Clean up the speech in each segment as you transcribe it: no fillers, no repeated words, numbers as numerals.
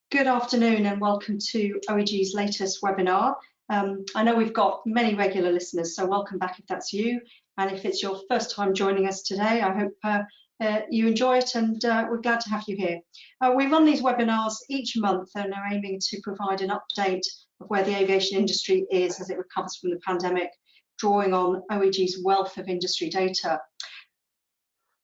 Good afternoon and welcome to OAG's latest webinar. I know we've got many regular listeners, so welcome back if that's you. And if it's your first time joining us today, I hope you enjoy it, and we're glad to have you here. We run these webinars each month and are aiming to provide an update of where the aviation industry is as it recovers from the pandemic, drawing on OAG's wealth of industry data.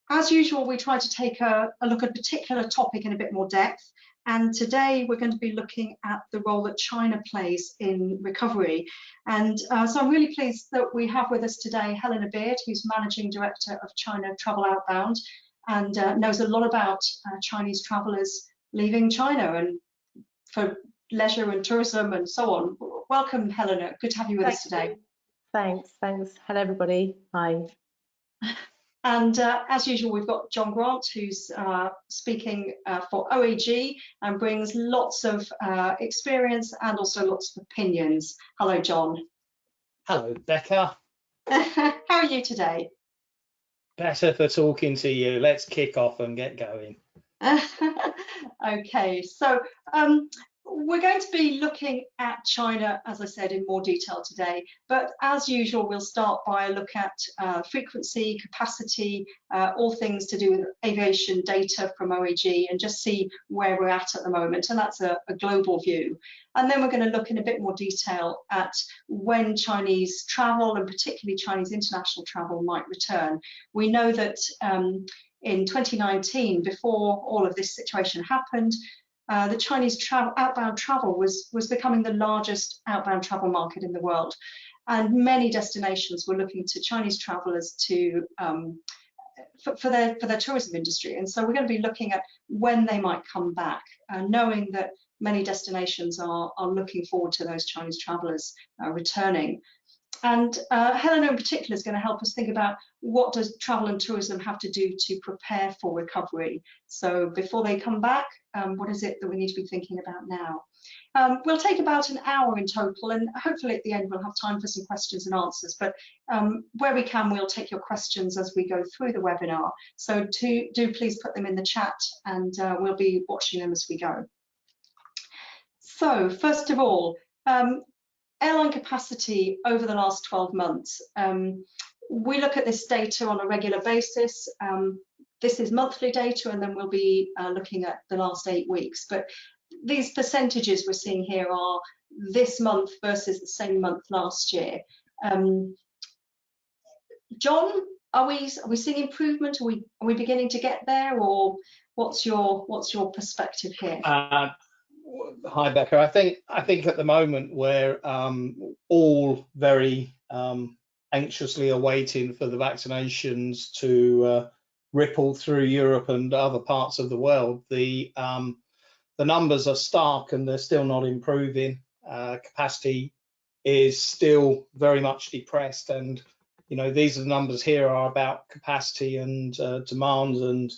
As usual, we try to take a look at a particular topic in a bit more depth. And today we're going to be looking at the role that China plays in recovery. And so I'm really pleased that we have with us today Helena, who's Managing Director of China Travel Outbound, and knows a lot about Chinese travellers leaving China and for leisure and tourism and so on. Welcome, Helena. Good to have you with us today. Thanks. Hello, everybody. Hi. And as usual, we've got John Grant, who's speaking for OAG and brings lots of experience and also lots of opinions. Hello, John. Hello, Becca. How are you today? Better for talking to you. Let's kick off and get going. Okay, so we're going to be looking at China, as I said, in more detail today. But as usual, we'll start by a look at frequency, capacity, all things to do with aviation data from OAG, and just see where we're at the moment. And that's a global view. And then we're going to look in a bit more detail at when Chinese travel, and particularly Chinese international travel, might return. We know that in 2019, before all of this situation happened, the Chinese outbound travel was becoming the largest outbound travel market in the world, and many destinations were looking to Chinese travellers to for their tourism industry. And so we're going to be looking at when they might come back, knowing that many destinations are looking forward to those Chinese travellers returning. And Helena in particular is going to help us think about what does travel and tourism have to do to prepare for recovery. So before they come back, what is it that we need to be thinking about now? We'll take about an hour in total, and hopefully at the end we'll have time for some questions and answers. But where we can, we'll take your questions as we go through the webinar. So do please put them in the chat, and we'll be watching them as we go. So first of all, airline capacity over the last 12 months. We look at this data on a regular basis. This is monthly data, and then we'll be looking at the last 8 weeks. But these percentages we're seeing here are this month versus the same month last year. John, are we seeing improvement? Are we beginning to get there, or what's your perspective here? Hi, Becca. I think at the moment we're all very anxiously awaiting for the vaccinations to ripple through Europe and other parts of the world. The numbers are stark and they're still not improving. Capacity is still very much depressed, and these are the numbers here are about capacity and demand, and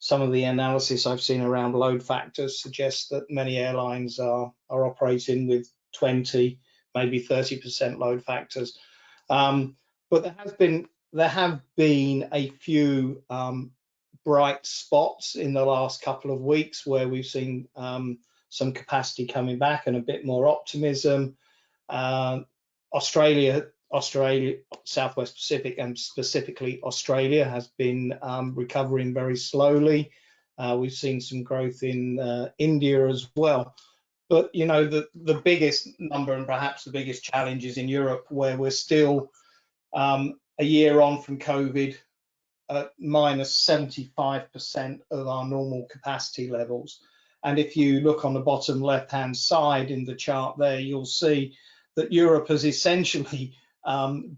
some of the analysis I've seen around load factors suggests that many airlines are operating with 20, maybe 30% load factors. But there have been a few bright spots in the last couple of weeks where we've seen some capacity coming back and a bit more optimism. Australia, Southwest Pacific, and specifically Australia has been recovering very slowly. We've seen some growth in India as well. But the biggest number, and perhaps the biggest challenge, is in Europe, where we're still a year on from COVID at minus 75% of our normal capacity levels. And if you look on the bottom left-hand side in the chart there, you'll see that Europe has essentially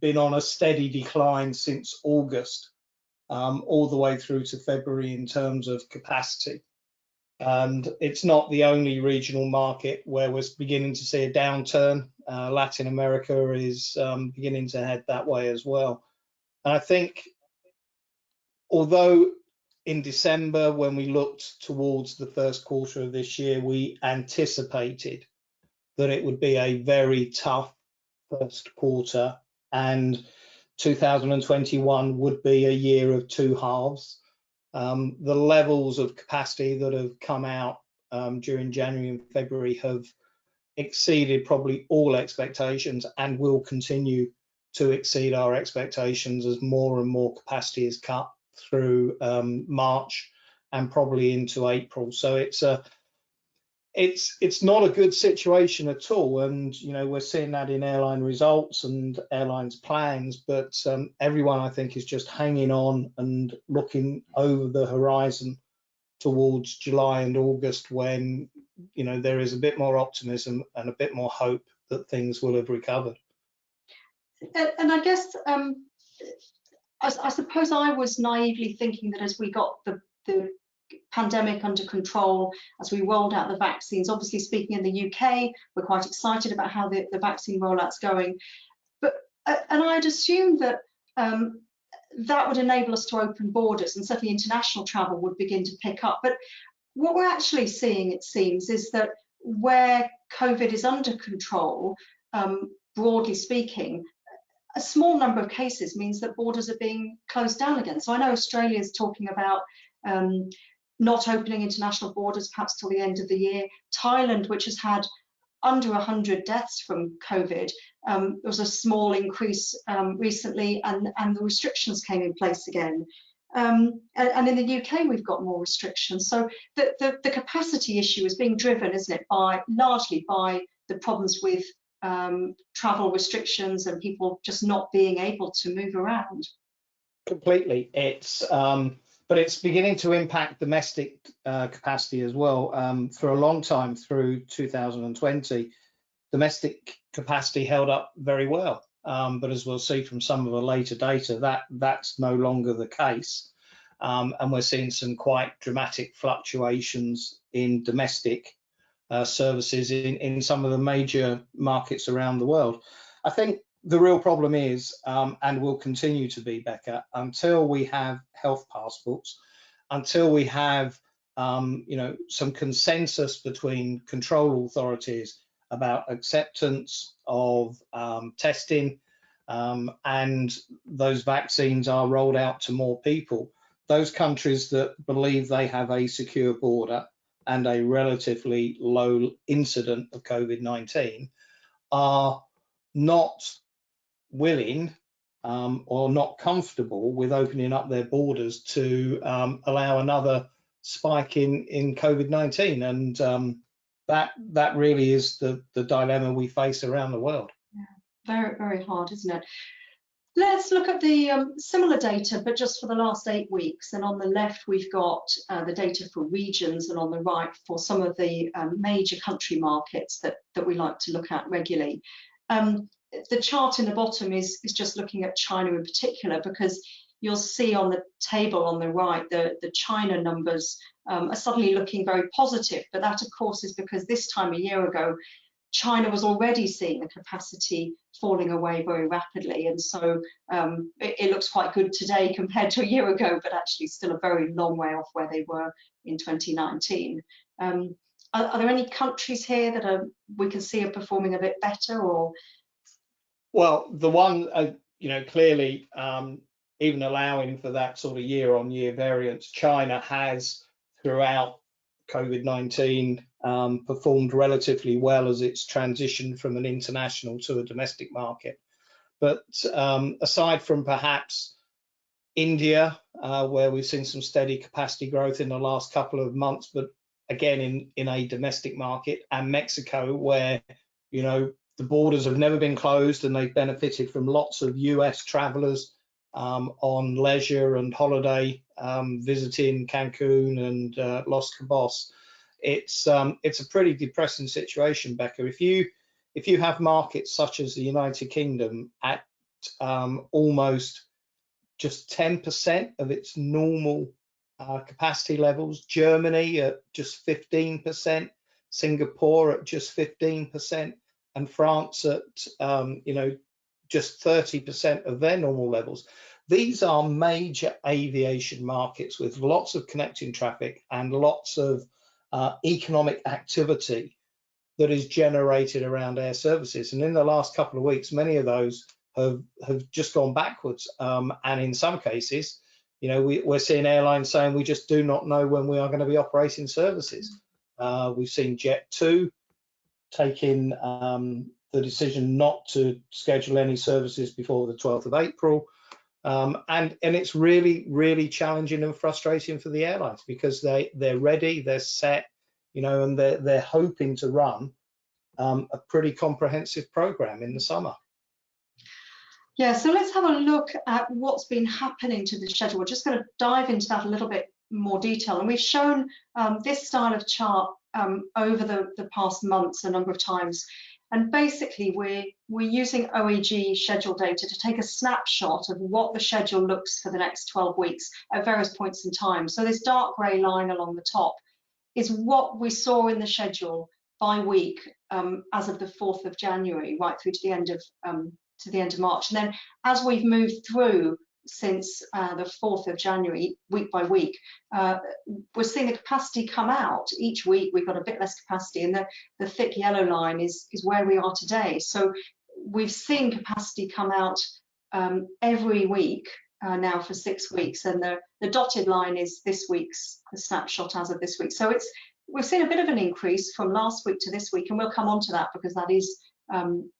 been on a steady decline since August, all the way through to February in terms of capacity. And it's not the only regional market where we're beginning to see a downturn. Latin America is beginning to head that way as well. And I think, although in December, when we looked towards the first quarter of this year, we anticipated that it would be a very tough first quarter, and 2021 would be a year of two halves. The levels of capacity that have come out during January and February have exceeded probably all expectations and will continue to exceed our expectations as more and more capacity is cut through March and probably into April. So it's not a good situation at all, and we're seeing that in airline results and airlines plans, but everyone I think is just hanging on and looking over the horizon towards July and August, when there is a bit more optimism and a bit more hope that things will have recovered. And I guess I suppose I was naively thinking that as we got the pandemic under control, as we rolled out the vaccines, obviously speaking in the UK, we're quite excited about how the vaccine rollout's going, but and I'd assumed that that would enable us to open borders, and certainly international travel would begin to pick up. But what we're actually seeing, it seems, is that where COVID is under control, broadly speaking, a small number of cases means that borders are being closed down again. So I know Australia is talking about not opening international borders perhaps till the end of the year. Thailand, which has had under 100 deaths from COVID, there was a small increase recently, and the restrictions came in place again. And in the UK, we've got more restrictions. So the capacity issue is being driven, isn't it, largely by the problems with travel restrictions and people just not being able to move around. Completely. But it's beginning to impact domestic capacity as well. For a long time, through 2020, domestic capacity held up very well. But as we'll see from some of the later data, that's no longer the case. And we're seeing some quite dramatic fluctuations in domestic services in some of the major markets around the world. I think the real problem is, and will continue to be, Becca, until we have health passports, until we have some consensus between control authorities about acceptance of testing, and those vaccines are rolled out to more people, those countries that believe they have a secure border and a relatively low incident of COVID-19 are not willing or not comfortable with opening up their borders to allow another spike in COVID-19, and that really is the dilemma we face around the world. Yeah, very, very hard, isn't it? Let's look at the similar data, but just for the last 8 weeks. And on the left, we've got the data for regions, and on the right for some of the major country markets that we like to look at regularly. The chart in the bottom is just looking at China in particular, because you'll see on the table on the right, the China numbers are suddenly looking very positive. But that, of course, is because this time a year ago, China was already seeing the capacity falling away very rapidly. And so it looks quite good today compared to a year ago, but actually still a very long way off where they were in 2019. Are there any countries here that we can see are performing a bit better, or? Well, the one, clearly, even allowing for that sort of year-on-year variance, China has, throughout COVID-19, performed relatively well as it's transitioned from an international to a domestic market. But aside from perhaps India, where we've seen some steady capacity growth in the last couple of months, but again in a domestic market, and Mexico, where the borders have never been closed and they've benefited from lots of US travelers on leisure and holiday, visiting Cancun and Los Cabos. It's a pretty depressing situation, Becca. If you have markets such as the United Kingdom at almost just 10% of its normal capacity levels, Germany at just 15%, Singapore at just 15%, and France at just 30% of their normal levels. These are major aviation markets with lots of connecting traffic and lots of economic activity that is generated around air services. And in the last couple of weeks, many of those have just gone backwards. And in some cases, we're seeing airlines saying we just do not know when we are going to be operating services. We've seen Jet2 taking the decision not to schedule any services before the 12th of April. And it's really challenging and frustrating for the airlines, because they're ready, they're set, and they're hoping to run a pretty comprehensive program in the summer. Yeah, so let's have a look at what's been happening to the schedule. We're just going to dive into that a little bit more detail. And we've shown this style of chart over the past months a number of times. And basically, we're using OAG schedule data to take a snapshot of what the schedule looks for the next 12 weeks at various points in time. So this dark grey line along the top is what we saw in the schedule by week as of the 4th of January, right through to the end of March. And then as we've moved through since the 4th of January, week by week, we're seeing the capacity come out. Each week we've got a bit less capacity, and the thick yellow line is where we are today. So we've seen capacity come out every week now for 6 weeks, and the dotted line is this week's snapshot as of this week. So we've seen a bit of an increase from last week to this week, and we'll come on to that because that is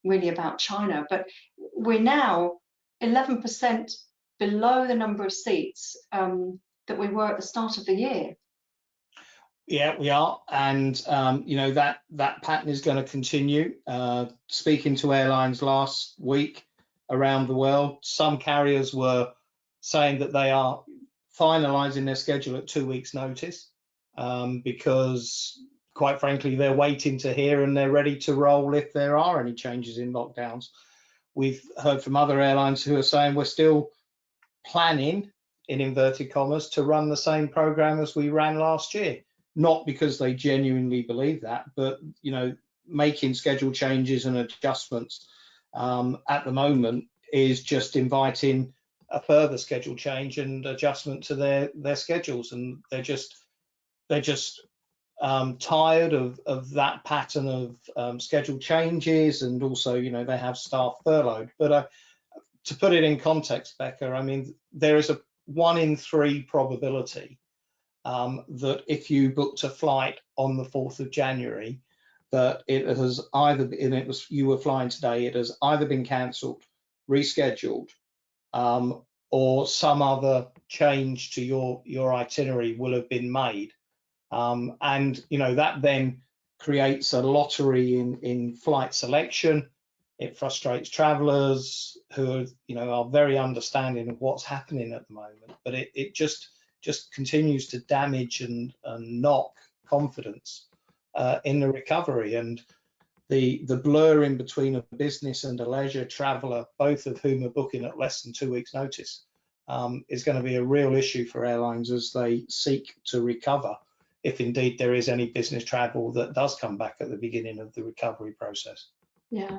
really about China. But we're now 11% below the number of seats that we were at the start of the year. Yeah, we are, and that pattern is going to continue. Speaking to airlines last week around the world, some carriers were saying that they are finalising their schedule at 2 weeks' notice because, quite frankly, they're waiting to hear and they're ready to roll if there are any changes in lockdowns. We've heard from other airlines who are saying we're still planning, in inverted commas, to run the same program as we ran last year. Not because they genuinely believe that, but making schedule changes and adjustments at the moment is just inviting a further schedule change and adjustment to their schedules, and they're just tired of that pattern of schedule changes, and also they have staff furloughed. But to put it in context, Becca, I mean, there is a 1 in 3 probability that if you booked a flight on the 4th of January, that it has either been, you were flying today, it has either been cancelled, rescheduled, or some other change to your itinerary will have been made. And that then creates a lottery in flight selection. It frustrates travellers who are very understanding of what's happening at the moment, but it just continues to damage and knock confidence in the recovery. And the blur in between a business and a leisure traveller, both of whom are booking at less than 2 weeks' notice, is going to be a real issue for airlines as they seek to recover, if indeed there is any business travel that does come back at the beginning of the recovery process. Yeah.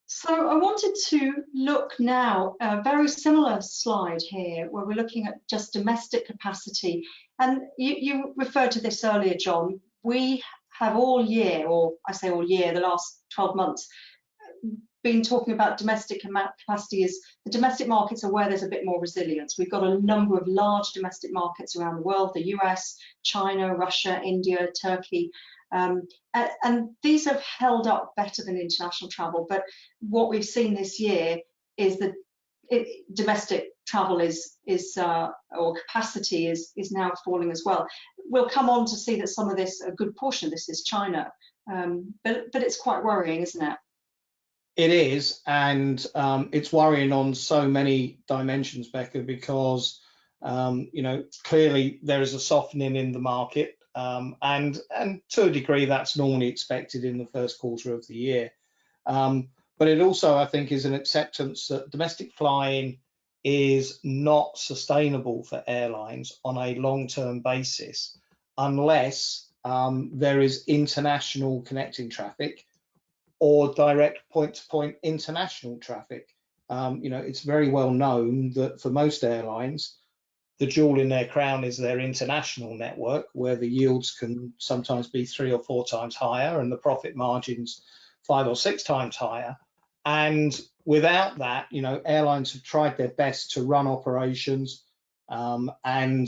So I wanted to look now, a very similar slide here, where we're looking at just domestic capacity. And you referred to this earlier, John. We have all year, or I say all year, the last 12 months, been talking about domestic capacity. Is the domestic markets are where there's a bit more resilience. We've got a number of large domestic markets around the world, the US, China, Russia, India, Turkey. And these have held up better than international travel. But what we've seen this year is that domestic travel or capacity is now falling as well. We'll come on to see that some of this, a good portion of this, is China. But it's quite worrying, isn't it? It is, and it's worrying on so many dimensions, Becca, because clearly there is a softening in the market. And to a degree, that's normally expected in the first quarter of the year. But it also, I think, is an acceptance that domestic flying is not sustainable for airlines on a long-term basis unless there is international connecting traffic or direct point-to-point international traffic. It's very well known that for most airlines, the jewel in their crown is their international network, where the yields can sometimes be 3 or 4 times higher and the profit margins 5 or 6 times higher. And without that, airlines have tried their best to run operations and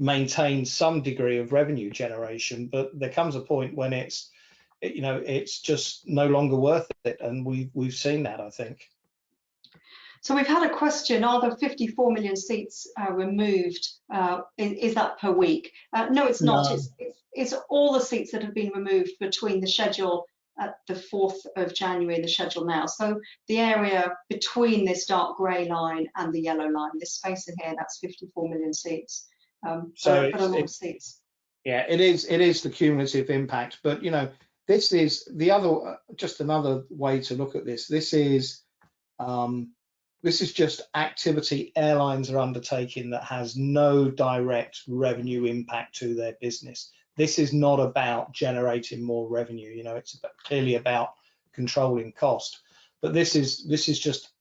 maintain some degree of revenue generation, but there comes a point when it's just no longer worth it, and we've seen that, I think. So we've had a question: are the 54 million seats removed? Is that per week? No, it's not. No. It's all the seats that have been removed between the schedule at the 4th of January and the schedule now. So the area between this dark grey line and the yellow line, this space in here, that's 54 million seats. So but a lot of seats. Yeah, it is the cumulative impact. But this is the other, just another way to look at this. This is just activity airlines are undertaking that has no direct revenue impact to their business. This is not about generating more revenue. It's clearly about controlling cost. But this is just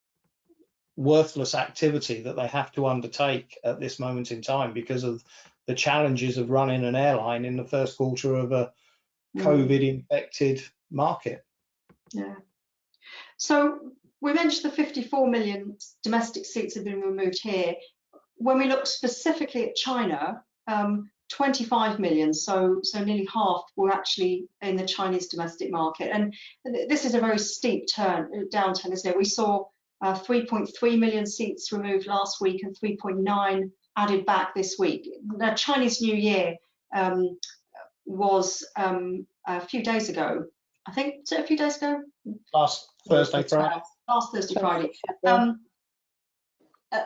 worthless activity that they have to undertake at this moment in time because of the challenges of running an airline in the first quarter of a COVID infected market. Yeah. So we mentioned the 54 million domestic seats have been removed here. When we look specifically at China, 25 million, so nearly half were actually in the Chinese domestic market. And this is a very steep downturn, isn't it? We saw 3.3 million seats removed last week and 3.9 added back this week. The Chinese New Year was a few days ago. I think, was it a few days ago? Last Thursday, Friday. Last Thursday, Friday.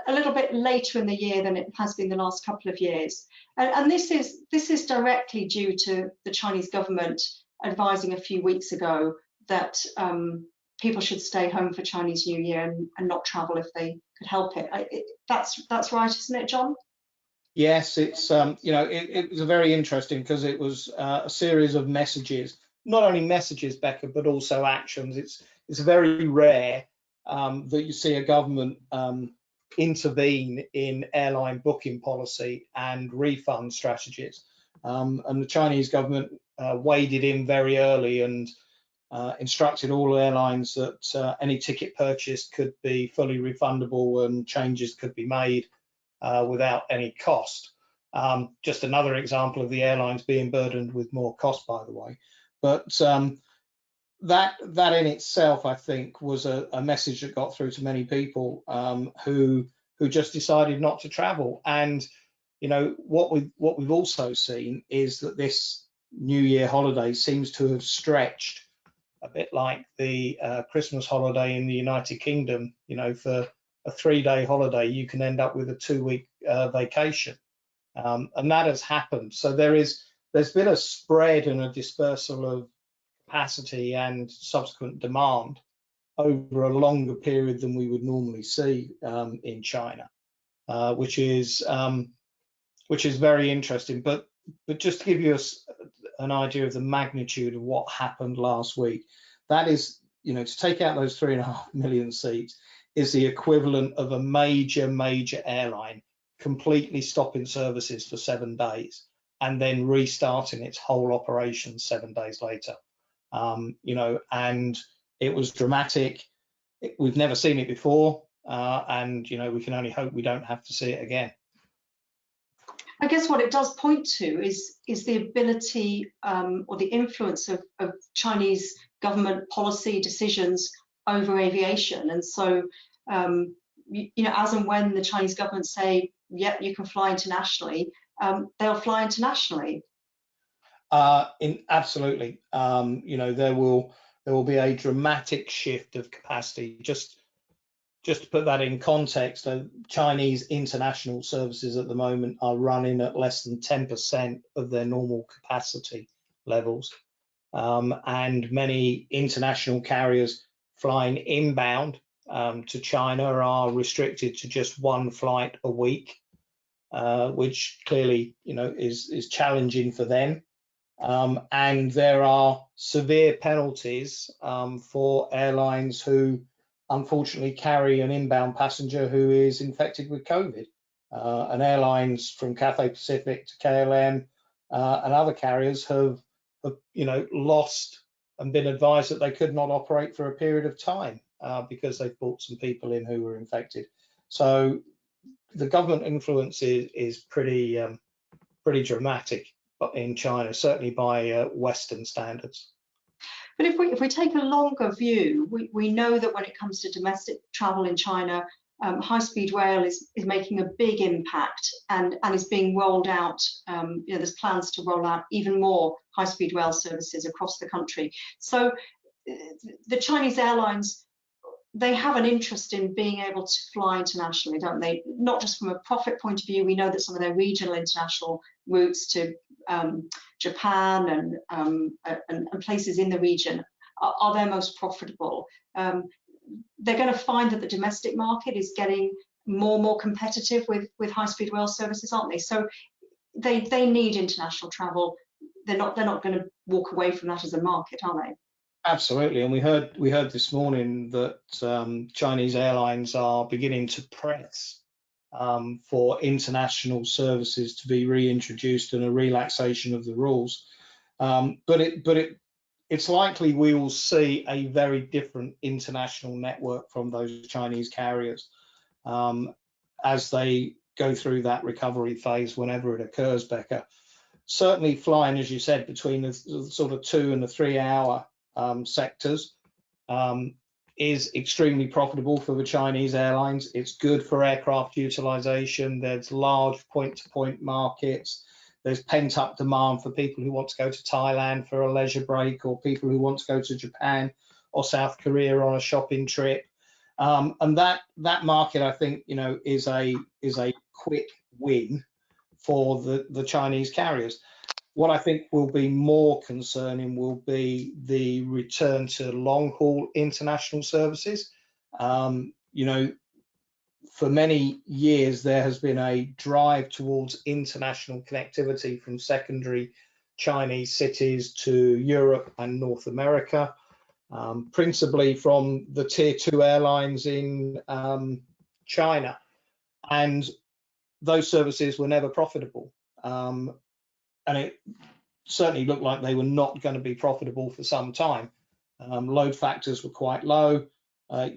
A little bit later in the year than it has been the last couple of years. And this is directly due to the Chinese government advising a few weeks ago that people should stay home for Chinese New Year and not travel if they could help it. That's right, isn't it, John? Yes, it's it was very interesting because it was a series of messages, not only messages, Becca, but also actions. It's very rare that you see a government intervene in airline booking policy and refund strategies. And the Chinese government waded in very early and instructed all airlines that any ticket purchased could be fully refundable and changes could be made without any cost. Just another example of the airlines being burdened with more cost, by the way. But that in itself, I think, was a message that got through to many people who just decided not to travel. And what we've also seen is that this New Year holiday seems to have stretched a bit like the Christmas holiday in the United Kingdom. For a 3-day holiday, you can end up with a 2-week vacation, and that has happened. So there's been a spread and a dispersal of capacity and subsequent demand over a longer period than we would normally see in China, which is very interesting. But just to give you an idea of the magnitude of what happened last week, that is, to take out those 3.5 million seats is the equivalent of a major airline completely stopping services for 7 days and then restarting its whole operation 7 days later. And it was dramatic. We've never seen it before, and we can only hope we don't have to see it again. I guess what it does point to is the ability or the influence of Chinese government policy decisions over aviation. And so, as and when the Chinese government say, yep, you can fly internationally, they'll fly internationally. Absolutely. There will be a dramatic shift of capacity. Just to put that in context, Chinese international services at the moment are running at less than 10% of their normal capacity levels. And many international carriers flying inbound to China are restricted to just 1 flight a week, which clearly, is challenging for them. And there are severe penalties for airlines who unfortunately carry an inbound passenger who is infected with COVID. And airlines from Cathay Pacific to KLM and other carriers have lost and been advised that they could not operate for a period of time because they've brought some people in who were infected. So the government influence is pretty pretty dramatic in China, certainly by Western standards. But if we take a longer view, we know that when it comes to domestic travel in China, high-speed rail is making a big impact and is being rolled out. There's plans to roll out even more high-speed rail services across the country. So the Chinese airlines, they have an interest in being able to fly internationally, don't they? Not just from a profit point of view. We know that some of their regional international routes to Japan and places in the region are their most profitable. They're going to find that the domestic market is getting more and more competitive with high-speed rail services, aren't they? So they need international travel. They're not going to walk away from that as a market, are they? Absolutely, and we heard this morning that Chinese airlines are beginning to press for international services to be reintroduced and a relaxation of the rules. But it's likely we will see a very different international network from those Chinese carriers as they go through that recovery phase whenever it occurs, Becca. Certainly flying, as you said, between the sort of 2 and the 3 hour sectors is extremely profitable for the Chinese airlines. It's good for aircraft utilization. There's large point-to-point markets. There's pent-up demand for people who want to go to Thailand for a leisure break, or people who want to go to Japan or South Korea on a shopping trip. And that market, I think, is a quick win for the Chinese carriers. What I think will be more concerning will be the return to long-haul international services. For many years, there has been a drive towards international connectivity from secondary Chinese cities to Europe and North America, principally from the tier 2 airlines in China. And those services were never profitable. And it certainly looked like they were not going to be profitable for some time. Load factors were quite low,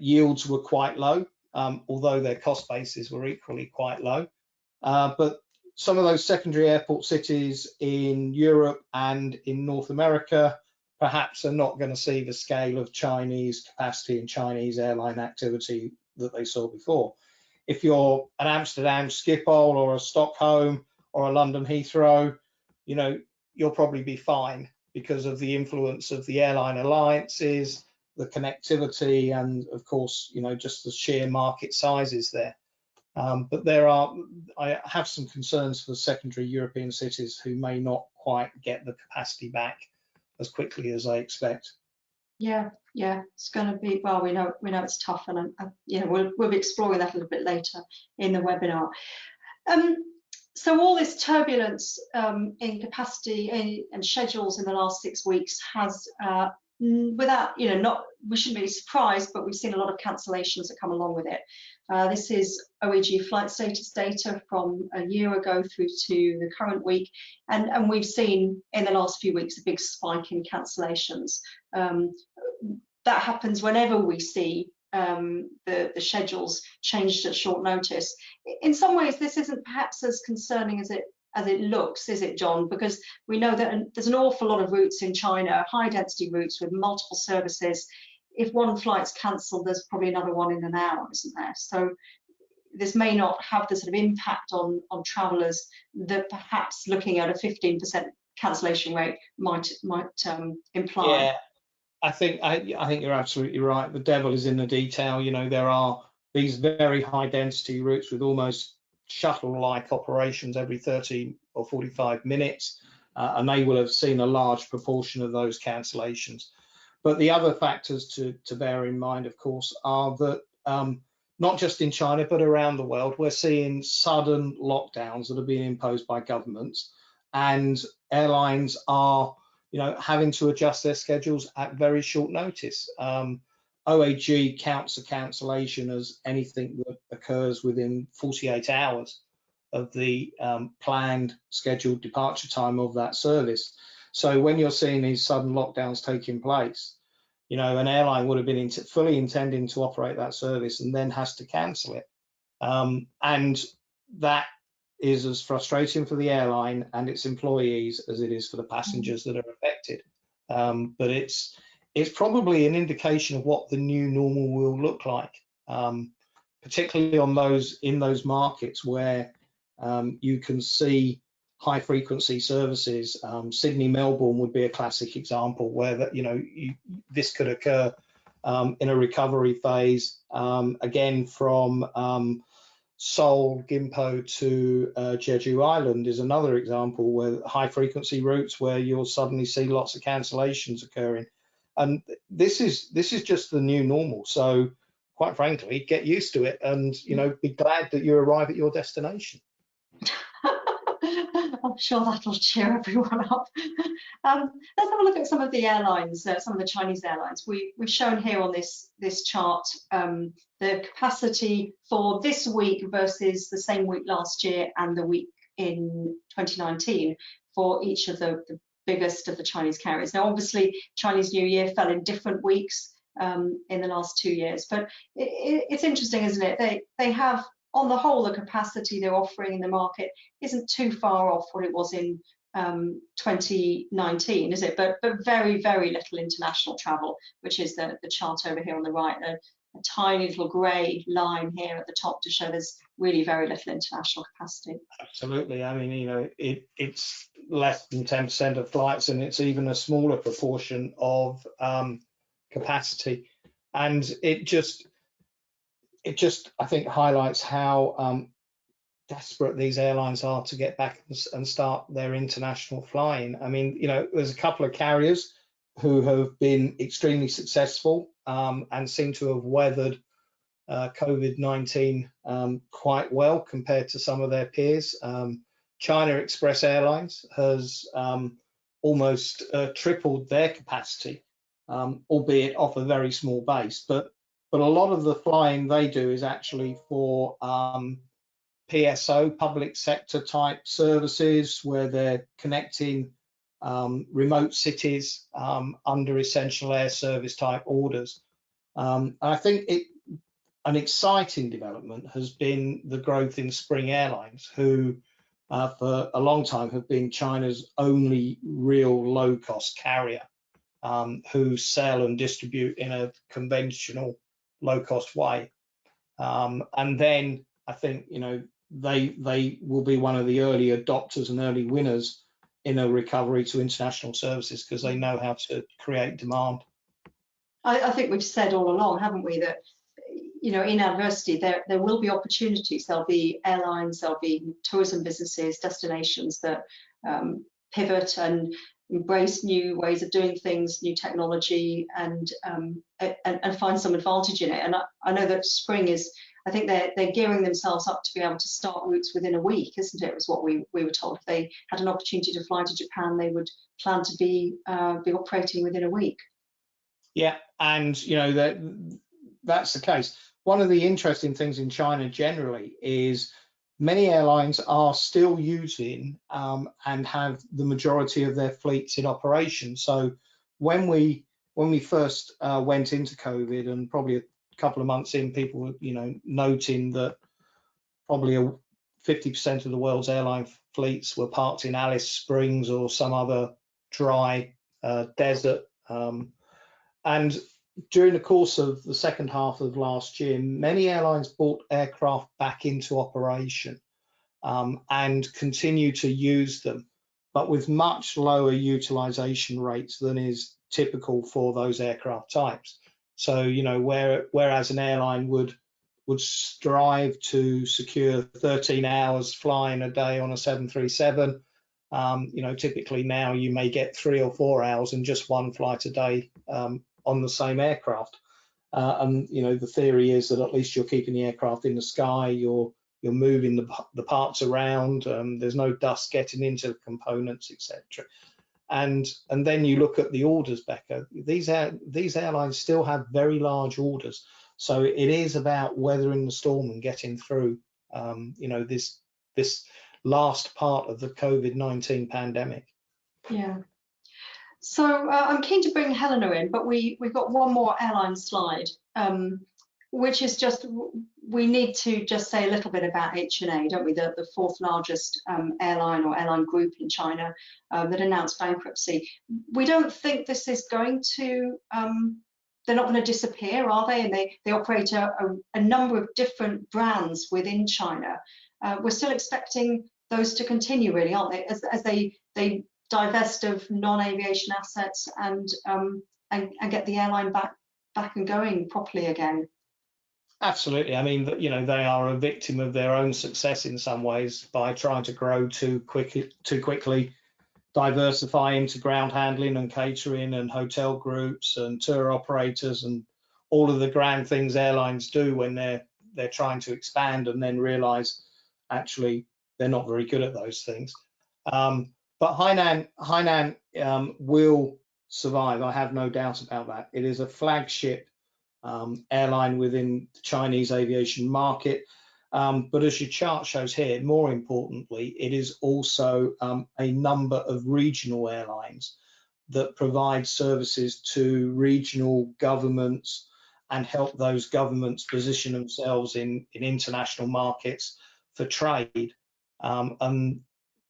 yields were quite low, although their cost bases were equally quite low. But some of those secondary airport cities in Europe and in North America perhaps are not going to see the scale of Chinese capacity and Chinese airline activity that they saw before. If you're an Amsterdam Schiphol or a Stockholm or a London Heathrow, you'll probably be fine because of the influence of the airline alliances, the connectivity, and of course, just the sheer market sizes there. But I have some concerns for secondary European cities who may not quite get the capacity back as quickly as I expect. Yeah, it's going to be, well, we know it's tough, and we'll be exploring that a little bit later in the webinar. So all this turbulence in capacity and schedules in the last 6 weeks has, without, we shouldn't be surprised, but we've seen a lot of cancellations that come along with it. This is OAG flight status data from a year ago through to the current week, and we've seen in the last few weeks a big spike in cancellations. That happens whenever we see the schedules changed at short notice. In some ways, this isn't perhaps as concerning as it looks, is it, John? Because we know that there's an awful lot of routes in China, high density routes with multiple services. If one flight's cancelled, there's probably another one in an hour, isn't there? So this may not have the sort of impact on travellers that perhaps looking at a 15% cancellation rate might imply. Yeah, I think you're absolutely right. The devil is in the detail. There are these very high density routes with almost shuttle-like operations every 30 or 45 minutes, and they will have seen a large proportion of those cancellations. But the other factors to bear in mind, of course, are that not just in China, but around the world, we're seeing sudden lockdowns that are being imposed by governments, and airlines are having to adjust their schedules at very short notice. OAG counts a cancellation as anything that occurs within 48 hours of the planned scheduled departure time of that service. So when you're seeing these sudden lockdowns taking place, an airline would have been fully intending to operate that service and then has to cancel it. And that is as frustrating for the airline and its employees as it is for the passengers that are affected. But it's probably an indication of what the new normal will look like, particularly on in those markets where you can see high frequency services. Sydney, Melbourne would be a classic example where that this could occur in a recovery phase. Again, from Seoul, Gimpo to Jeju Island is another example where high frequency routes where you'll suddenly see lots of cancellations occurring. And this is just the new normal. So quite frankly, get used to it and be glad that you arrive at your destination. I'm sure that'll cheer everyone up. Let's have a look at some of the airlines, some of the Chinese airlines. We've shown here on this chart the capacity for this week versus the same week last year and the week in 2019 for each of the biggest of the Chinese carriers. Now, obviously, Chinese New Year fell in different weeks in the last 2 years, but it's interesting, isn't it? They have, on the whole, the capacity they're offering in the market isn't too far off what it was in 2019, is it? But very, very little international travel, which is the chart over here on the right, a tiny little grey line here at the top to show there's really very little international capacity. Absolutely. I mean, it's less than 10% of flights, and it's even a smaller proportion of capacity. And it just, I think, highlights how desperate these airlines are to get back and start their international flying. I mean, there's a couple of carriers who have been extremely successful and seem to have weathered COVID-19 quite well compared to some of their peers. China Express Airlines has almost tripled their capacity, albeit off a very small base. But a lot of the flying they do is actually for PSO, public sector type services, where they're connecting remote cities under essential air service type orders. I think an exciting development has been the growth in Spring Airlines, who for a long time have been China's only real low-cost carrier, who sell and distribute in a conventional low-cost way. And then I think they will be one of the early adopters and early winners in a recovery to international services, because they know how to create demand. I think we've said all along, haven't we, that in adversity there will be opportunities. There'll be airlines, there'll be tourism businesses, destinations that pivot and embrace new ways of doing things, new technology, and find some advantage in it. And I know that Spring is, I think they're gearing themselves up to be able to start routes within a week, isn't it? Was what we were told. If they had an opportunity to fly to Japan, they would plan to be operating within a week. Yeah, and that's the case. One of the interesting things in China generally is many airlines are still using and have the majority of their fleets in operation. So when we first went into COVID, and probably a couple of months in, people were noting that probably 50% of the world's airline fleets were parked in Alice Springs or some other dry desert. And during the course of the second half of last year, many airlines brought aircraft back into operation and continue to use them, but with much lower utilization rates than is typical for those aircraft types. So, whereas an airline would strive to secure 13 hours flying a day on a 737, typically now you may get 3 or 4 hours and just one flight a day on the same aircraft. And the theory is that at least you're keeping the aircraft in the sky, you're moving the parts around, there's no dust getting into the components, etc. And then you look at the orders, Becca. These airlines still have very large orders, so it is about weathering the storm and getting through this last part of the COVID-19 pandemic. Yeah. So I'm keen to bring Helena in, but we've got one more airline slide, which is just we need to just say a little bit about H&A, don't we? The fourth largest airline or airline group in China that announced bankruptcy. We don't think this is going to, they're not going to disappear, are they? And they operate a number of different brands within China. We're still expecting those to continue, really, aren't they? As they divest of non-aviation assets and get the airline back and going properly again. Absolutely. I mean, you know, they are a victim of their own success in some ways by trying to grow too quickly, diversify into ground handling and catering and hotel groups and tour operators and all of the grand things airlines do when they're trying to expand and then realize actually they're not very good at those things. But Hainan will survive. I have no doubt about that. It is a flagship airline within the Chinese aviation market. But as your chart shows here, more importantly, it is also a number of regional airlines that provide services to regional governments and help those governments position themselves in international markets for trade. And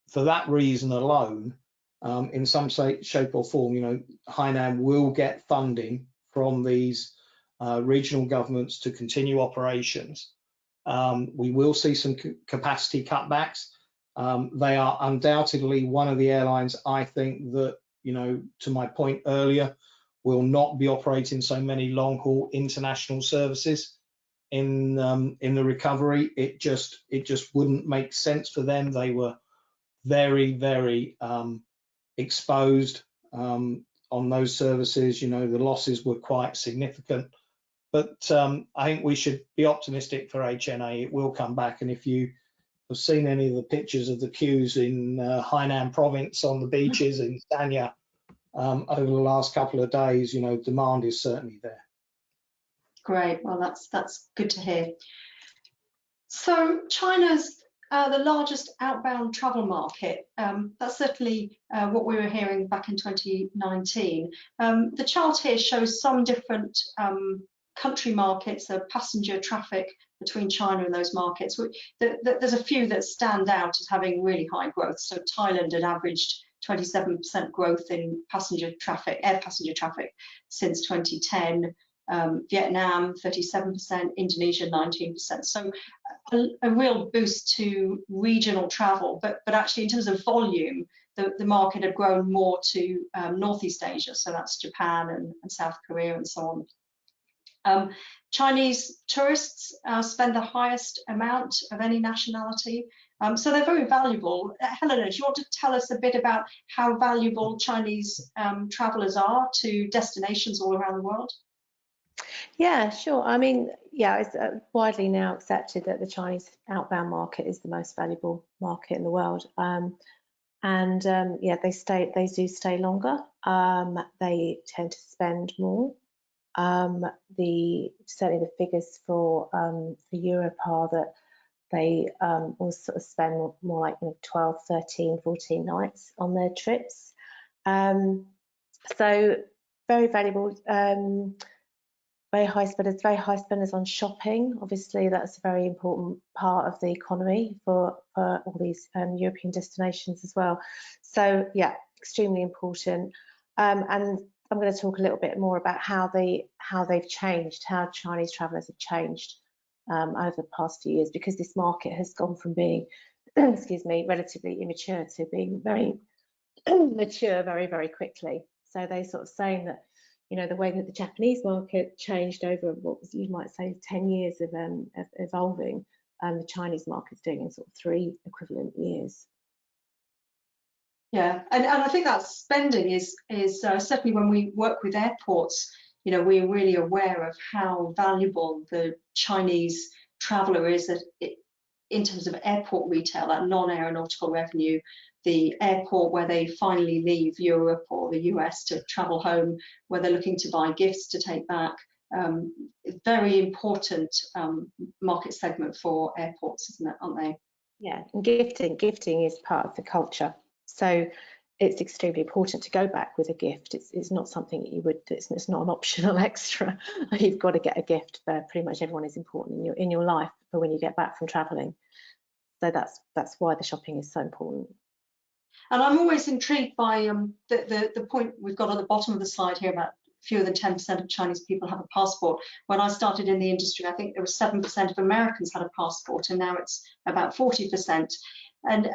for that reason alone, in some shape or form, you know, Hainan will get funding from these regional governments to continue operations. We will see some capacity cutbacks. They are undoubtedly one of the airlines, I think, that, you know, to my point earlier, will not be operating so many long-haul international services in the recovery. It just wouldn't make sense for them. They were very, very exposed on those services. You know, the losses were quite significant. But I think we should be optimistic for HNA. It will come back. And if you have seen any of the pictures of the queues in Hainan province on the beaches in Sanya over the last couple of days, you know, demand is certainly there. Great. Well, that's good to hear. So China's the largest outbound travel market. That's certainly what we were hearing back in 2019. The chart here shows some different country markets, the passenger traffic between China and those markets. There's a few that stand out as having really high growth. So Thailand had averaged 27% growth in passenger traffic, air passenger traffic since 2010. Vietnam 37%, Indonesia 19%. So a real boost to regional travel, but actually in terms of volume, the market had grown more to Northeast Asia. So that's Japan and South Korea and so on. Chinese tourists spend the highest amount of any nationality, so they're very valuable. Helena, do you want to tell us a bit about how valuable Chinese travellers are to destinations all around the world? Yeah, sure. I mean, yeah, it's widely now accepted that the Chinese outbound market is the most valuable market in the world. Yeah, they do stay longer. They tend to spend more. Certainly the figures for Europe are that they will sort of spend more like 12, 13, 14 nights on their trips. So very valuable, very high spenders on shopping. Obviously, that's a very important part of the economy for all these European destinations as well. So yeah, extremely important. And I'm going to talk a little bit more about how they've changed, how Chinese travellers have changed over the past few years, because this market has gone from being, excuse me, relatively immature to being very mature very, very quickly. So they're sort of saying that, you know, the way that the Japanese market changed over what was, you might say, 10 years of evolving, the Chinese market's doing in sort of 3 equivalent years. Yeah, and I think that spending is certainly when we work with airports, you know, we're really aware of how valuable the Chinese traveller is in terms of airport retail, that non-aeronautical revenue, the airport where they finally leave Europe or the US to travel home, where they're looking to buy gifts to take back. Very important market segment for airports, isn't it, aren't they? Yeah, and gifting is part of the culture. So it's extremely important to go back with a gift. It's not something that you would. It's not an optional extra. You've got to get a gift. For pretty much everyone is important in your life for when you get back from travelling. So that's why the shopping is so important. And I'm always intrigued by the point we've got at the bottom of the slide here about fewer than 10% of Chinese people have a passport. When I started in the industry, I think there was 7% of Americans had a passport, and now it's about 40%. And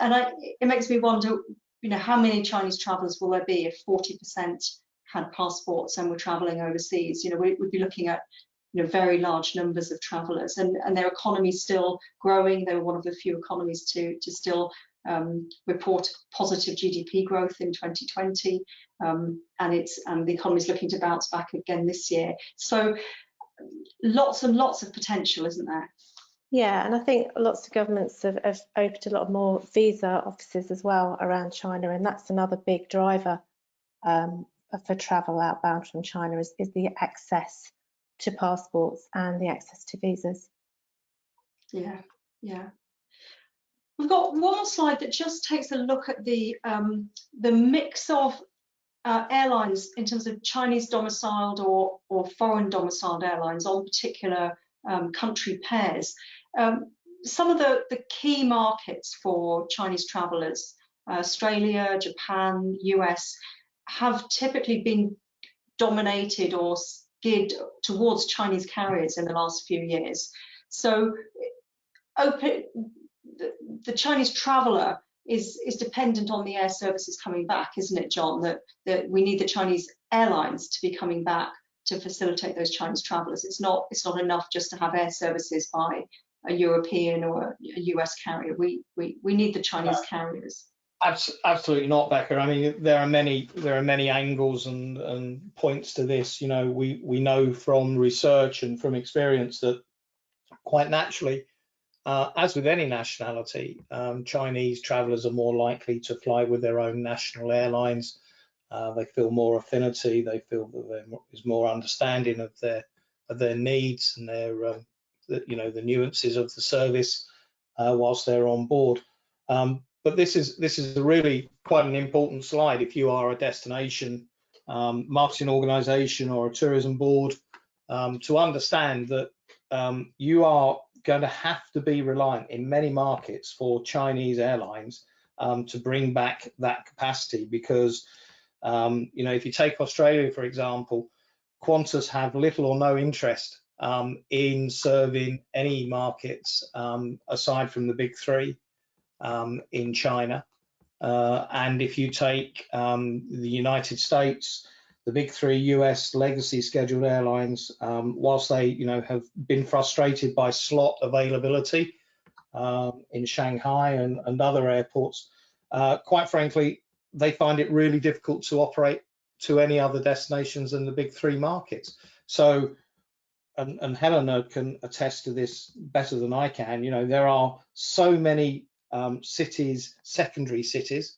it makes me wonder, you know, how many Chinese travellers will there be if 40% had passports and were travelling overseas? You know, we'd be looking at, you know, very large numbers of travellers, and their economy still growing. They were one of the few economies to still report positive GDP growth in 2020, and the economy is looking to bounce back again this year. So lots and lots of potential, isn't there? Yeah, and I think lots of governments have opened a lot more visa offices as well around China, and that's another big driver for travel outbound from China is the access to passports and the access to visas. Yeah. We've got one more slide that just takes a look at the mix of airlines in terms of Chinese domiciled or foreign domiciled airlines on particular country pairs. Some of the key markets for Chinese travellers, Australia, Japan, US, have typically been dominated or skewed towards Chinese carriers in the last few years. So the Chinese traveller is dependent on the air services coming back, isn't it, John? That we need the Chinese airlines to be coming back to facilitate those Chinese travellers. It's not enough just to have air services by a European or a US carrier. We need the Chinese carriers. Absolutely not, Becca. I mean, there are many angles and points to this. You know, we know from research and from experience that quite naturally, as with any nationality, Chinese travellers are more likely to fly with their own national airlines. They feel more affinity. They feel that there is more understanding of their needs and their the nuances of the service whilst they're on board. But this is really quite an important slide if you are a destination marketing organisation or a tourism board, to understand that you are going to have to be reliant in many markets for Chinese airlines to bring back that capacity, because if you take Australia, for example, Qantas have little or no interest in serving any markets aside from the big three in China. And if you take the United States, the big three US legacy scheduled airlines, whilst they have been frustrated by slot availability in Shanghai and other airports, quite frankly, they find it really difficult to operate to any other destinations than the big three markets. So, and Helena can attest to this better than I can, there are so many cities, secondary cities,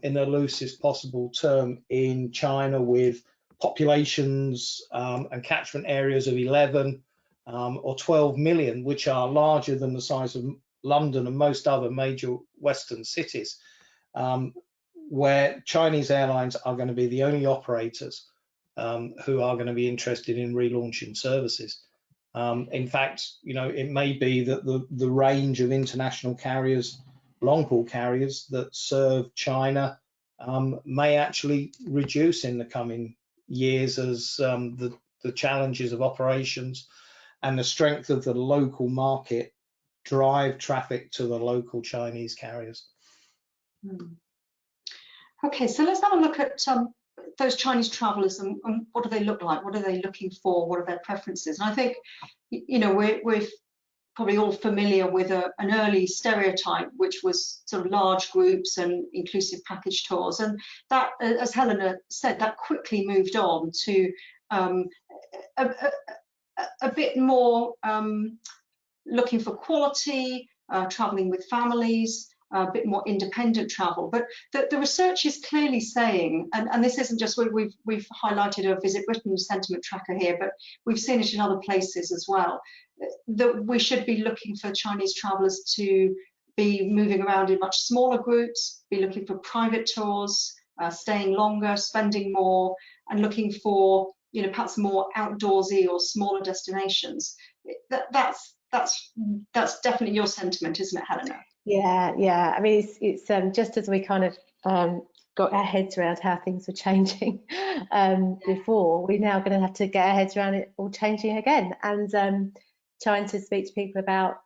in the loosest possible term in China, with populations and catchment areas of 11 or 12 million, which are larger than the size of London and most other major Western cities, where Chinese airlines are going to be the only operators who are going to be interested in relaunching services. In fact, it may be that the range of international carriers, long-haul carriers that serve China, may actually reduce in the coming years as the challenges of operations and the strength of the local market drive traffic to the local Chinese carriers. Okay, so let's have a look at those Chinese travellers and what do they look like? What are they looking for? What are their preferences? And I think, we're probably all familiar with an early stereotype, which was sort of large groups and inclusive package tours. And that, as Helena said, that quickly moved on to a bit more looking for quality, travelling with families, a bit more independent travel. But the research is clearly saying, and this isn't just, we've highlighted a Visit Britain sentiment tracker here, but we've seen it in other places as well, that we should be looking for Chinese travellers to be moving around in much smaller groups, be looking for private tours, staying longer, spending more, and looking for, you know, perhaps more outdoorsy or smaller destinations. That's definitely your sentiment, isn't it, Helena? Yeah. I mean, it's just as we kind of got our heads around how things were changing before, we're now going to have to get our heads around it all changing again, and trying to speak to people about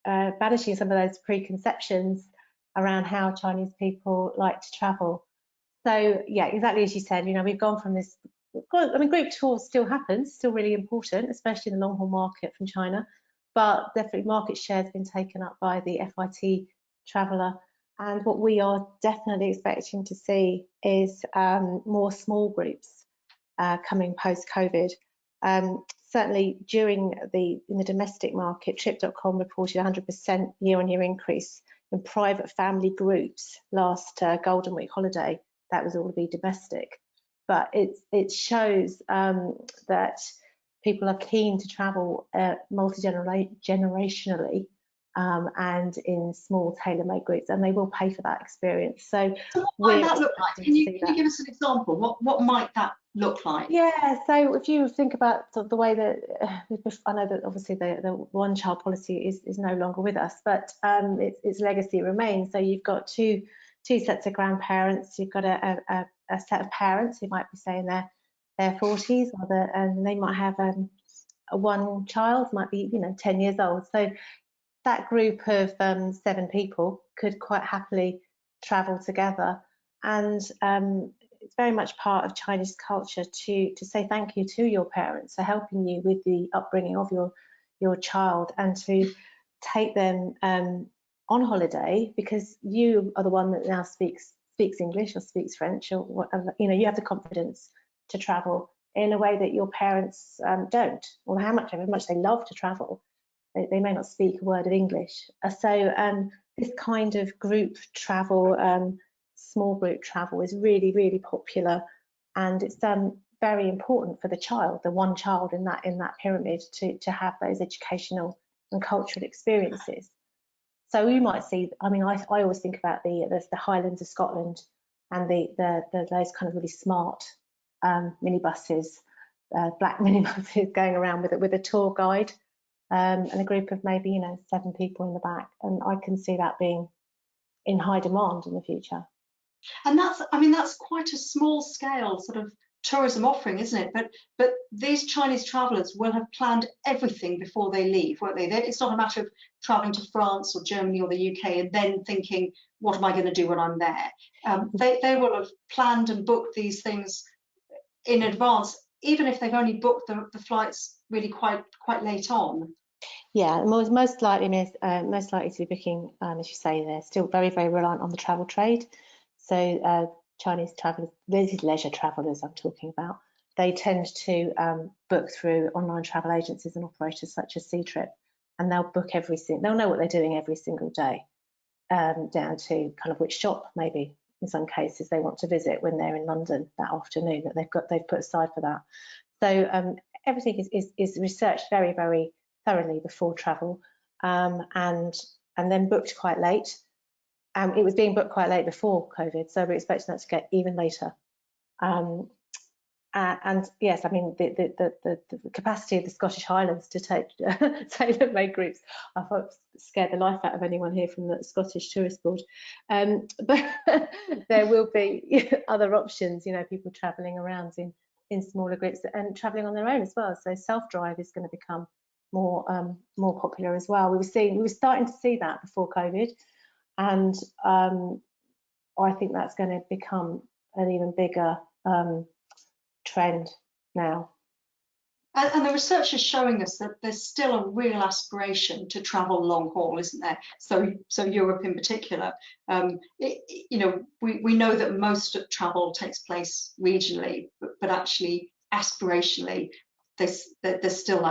banishing some of those preconceptions around how Chinese people like to travel. So yeah, exactly as you said, you know, we've gone from this, I mean, group tours still happens, still really important, especially in the long haul market from China, but definitely market share has been taken up by the FIT traveller. And what we are definitely expecting to see is more small groups coming post-COVID. Certainly in the domestic market, Trip.com reported 100% year-on-year increase in private family groups last Golden Week holiday. That was all to be domestic, but it shows that people are keen to travel multi-generationally and in small tailor-made groups, and they will pay for that experience. So what might that look like? Can you give us an example? What might that look like? Yeah, so if you think about the way that I know that obviously the one child policy is no longer with us, but its legacy remains. So you've got two sets of grandparents. You've got a set of parents who might be saying their 40s, and they might have one child, might be 10 years old. So that group of 7 people could quite happily travel together, and it's very much part of Chinese culture to say thank you to your parents for helping you with the upbringing of your child, and to take them on holiday because you are the one that now speaks English or speaks French, or whatever. You have the confidence to travel in a way that your parents don't, or however much they love to travel. They may not speak a word of English. So this kind of group travel, small group travel, is really, really popular, and it's very important for the child, the one child in that pyramid, to have those educational and cultural experiences. So you might see, I mean, I always think about the Highlands of Scotland and those kind of really smart minibuses, black minibuses going around with a tour guide. And a group of maybe 7 people in the back, and I can see that being in high demand in the future. And that's quite a small scale sort of tourism offering, isn't it? But these Chinese travellers will have planned everything before they leave, won't they? It's not a matter of travelling to France or Germany or the UK and then thinking, what am I going to do when I'm there? They will have planned and booked these things in advance, even if they've only booked the flights really quite late on. Yeah, most likely to be booking, as you say, they're still very, very reliant on the travel trade. So Chinese travellers, these leisure travellers I'm talking about, they tend to book through online travel agencies and operators such as Ctrip, and they'll book they'll know what they're doing every single day, down to kind of which shop maybe in some cases they want to visit when they're in London that afternoon that they've put aside for that. So everything is researched very, very thoroughly before travel, and then booked quite late. It was being booked quite late before COVID, so we're expecting that to get even later. And yes, I mean the capacity of the Scottish Highlands to take tailor-made groups, I thought scared the life out of anyone here from the Scottish Tourist Board. But there will be other options, people travelling around in smaller groups and travelling on their own as well. So self-drive is going to become more popular as well. We were starting to see that before COVID, and I think that's going to become an even bigger trend now. And the research is showing us that there's still a real aspiration to travel long haul, isn't there? So Europe in particular. We know that most of travel takes place regionally, but actually aspirationally, there's still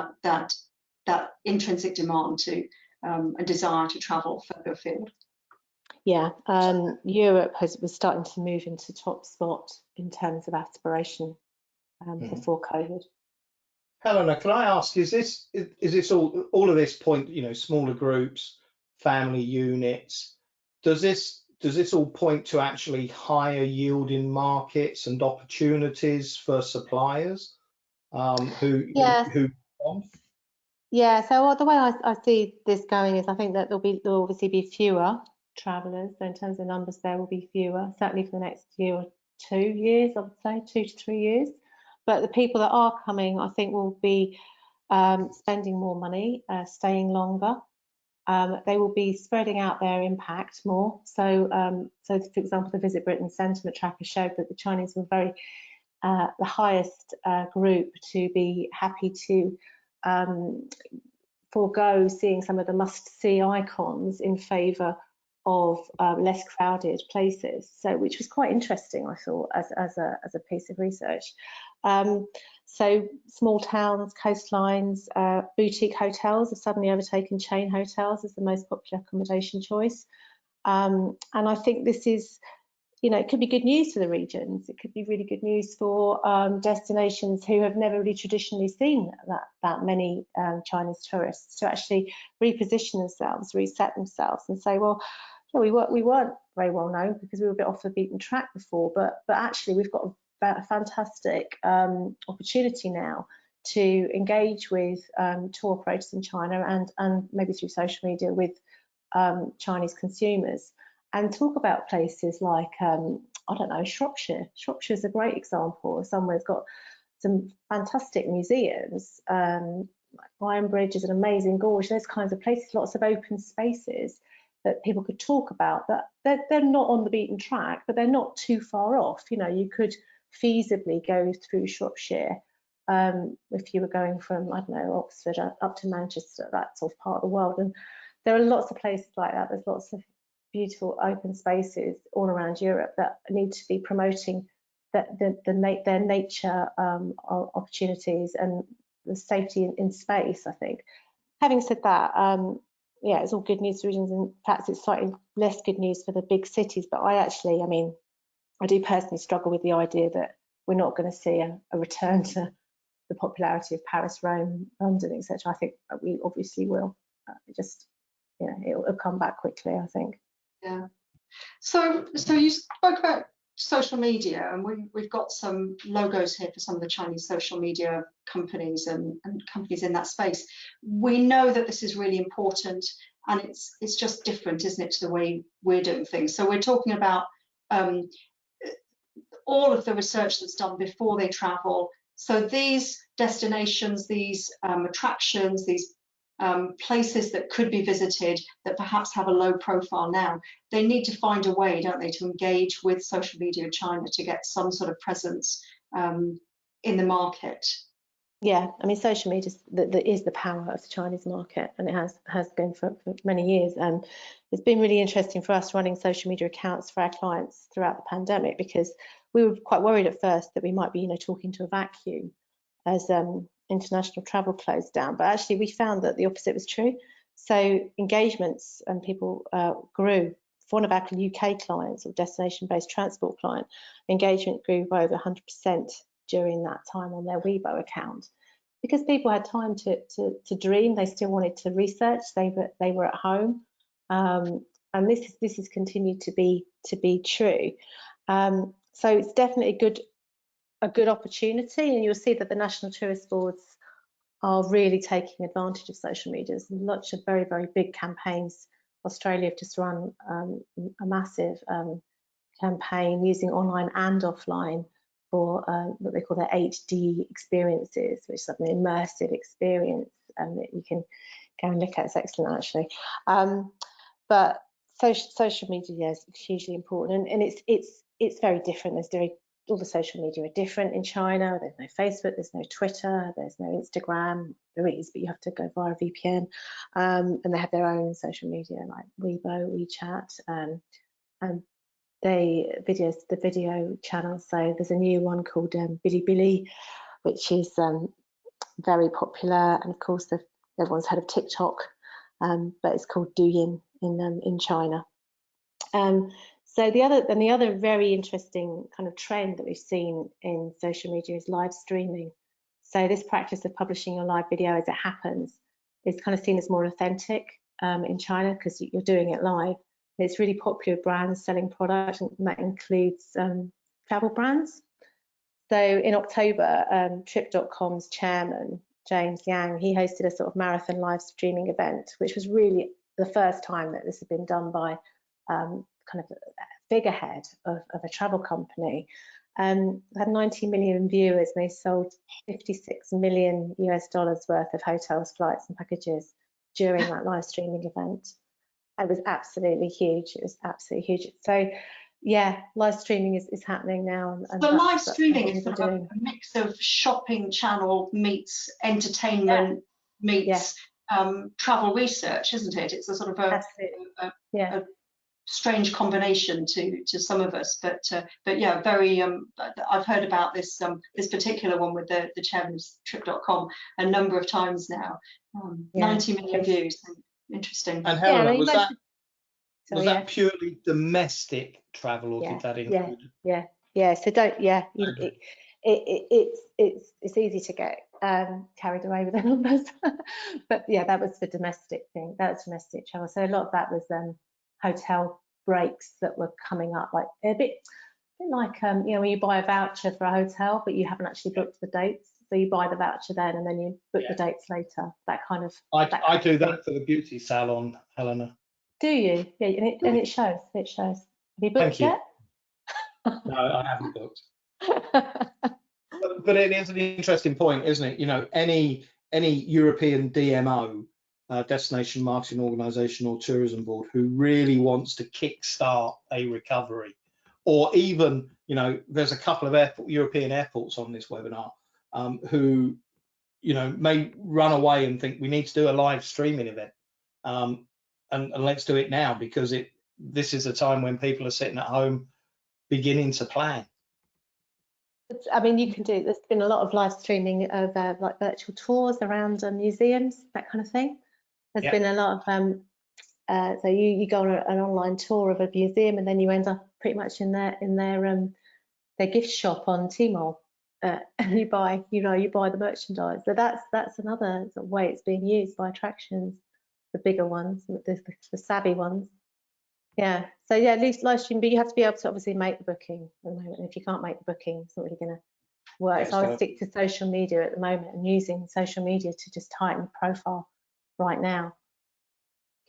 that intrinsic demand to a desire to travel further afield. Yeah, Europe was starting to move into top spot in terms of aspiration before COVID. Helena, can I ask, is this all of this point, smaller groups, family units. Does this all point to actually higher yielding markets and opportunities for suppliers who? Yeah, so the way I see this going is I think that there'll obviously be fewer travellers. So in terms of numbers, there will be fewer, certainly for the next year or 2 years, I would say 2 to 3 years. But the people that are coming, I think, will be spending more money, staying longer. They will be spreading out their impact more. So, for example, the Visit Britain sentiment tracker showed that the Chinese were the highest group to be happy to forego seeing some of the must-see icons in favour of less crowded places. So, which was quite interesting, I thought, as a piece of research. So small towns, coastlines, boutique hotels have suddenly overtaken chain hotels as the most popular accommodation choice. And I think this is, it could be good news for the regions. It could be really good news for destinations who have never really traditionally seen that many Chinese tourists to actually reposition themselves, reset themselves, and say, well, we weren't very well known because we were a bit off the beaten track before, but actually we've got a fantastic opportunity now to engage with tour operators in China and maybe through social media with Chinese consumers, and talk about places like, I don't know, Shropshire. Shropshire is a great example of somewhere that's got some fantastic museums. Like Iron Bridge is an amazing gorge, those kinds of places, lots of open spaces that people could talk about, that they're not on the beaten track, but they're not too far off. You could feasibly go through Shropshire if you were going from, I don't know, Oxford up to Manchester, that sort of part of the world. And there are lots of places like that. There's lots of beautiful open spaces all around Europe that need to be promoting their nature opportunities and the safety in space, I think. Having said that, yeah, it's all good news for regions, and perhaps it's slightly less good news for the big cities. But I do personally struggle with the idea that we're not going to see a return to the popularity of Paris, Rome, London, etc. I think we obviously will. It'll come back quickly, I think. Yeah. So you spoke about social media, and we've got some logos here for some of the Chinese social media companies and companies in that space. We know that this is really important, and it's just different, isn't it, to the way we're doing things. So we're talking about all of the research that's done before they travel. So these destinations, these attractions, these places that could be visited that perhaps have a low profile now, they need to find a way, don't they, to engage with social media in China to get some sort of presence in the market. Yeah, social media is the power of the Chinese market, and it has been for many years. And it's been really interesting for us running social media accounts for our clients throughout the pandemic, because we were quite worried at first that we might be, talking to a vacuum as international travel closed down. But actually, we found that the opposite was true. So engagements and people grew. For one of our UK clients, or destination-based transport client, engagement grew by over 100% during that time on their Weibo account, because people had time to dream. They still wanted to research. They were at home, and this has continued to be true. So it's definitely a good opportunity, and you'll see that the national tourist boards are really taking advantage of social media. There's lots of very, very big campaigns. Australia have just run a massive campaign using online and offline for what they call their 8D experiences, which is an immersive experience that you can go and look at. It's excellent, actually. But social media is hugely important, and it's very different. All the social media are different in China. There's no Facebook, there's no Twitter, there's no Instagram. There is, but you have to go via VPN. And they have their own social media like Weibo, WeChat, and the video channels. So there's a new one called Bilibili, which is very popular, and of course everyone's heard of TikTok, but it's called Douyin in China. So the other very interesting kind of trend that we've seen in social media is live streaming. So this practice of publishing your live video as it happens is kind of seen as more authentic in China because you're doing it live. It's really popular brands selling products, and that includes travel brands. So in October, Trip.com's chairman, James Yang, he hosted a sort of marathon live streaming event, which was really the first time that this had been done by kind of a figurehead of a travel company. Had 90 million viewers, and they sold $56 million worth of hotels, flights and packages during that live streaming event. It was absolutely huge. It was absolutely huge. So yeah, live streaming is happening now. And the live streaming is sort of a mix of shopping channel meets entertainment meets travel research, isn't it? It's a sort of a strange combination to some of us, but yeah, very. I've heard about this this particular one with the chairman of Trip.com a number of times now. 90 million views. Interesting. And Helena, was that purely domestic travel, or did that include? Yeah. So it's easy to get carried away with the numbers, but yeah, that was the domestic thing. That's domestic travel. So a lot of that was hotel breaks that were coming up, like a bit like you know, when you buy a voucher for a hotel, but you haven't actually booked the dates. So you buy the voucher then, and then you book the dates later. That kind of. I do that for the beauty salon, Helena. Do you? Yeah, and it shows. It shows. Have you booked yet? No, I haven't booked. But it is an interesting point, isn't it? You know, any European DMO, destination marketing organisation or tourism board, who really wants to kickstart a recovery, or even, you know, there's a couple of European airports on this webinar who, you know, may run away and think we need to do a live streaming event, and let's do it now, because this is a time when people are sitting at home beginning to plan. I mean, you can do. There's been a lot of live streaming of like virtual tours around museums, that kind of thing. There's been a lot of so you go on an online tour of a museum, and then you end up pretty much in their gift shop on Tmall, and you buy the merchandise. So that's another sort of way it's being used by attractions, the bigger ones, the savvy ones. Yeah. So yeah, at least live stream, but you have to be able to obviously make the booking at the moment. And if you can't make the booking, it's not really going to work. So I would stick to social media at the moment, and using social media to just tighten the profile right now.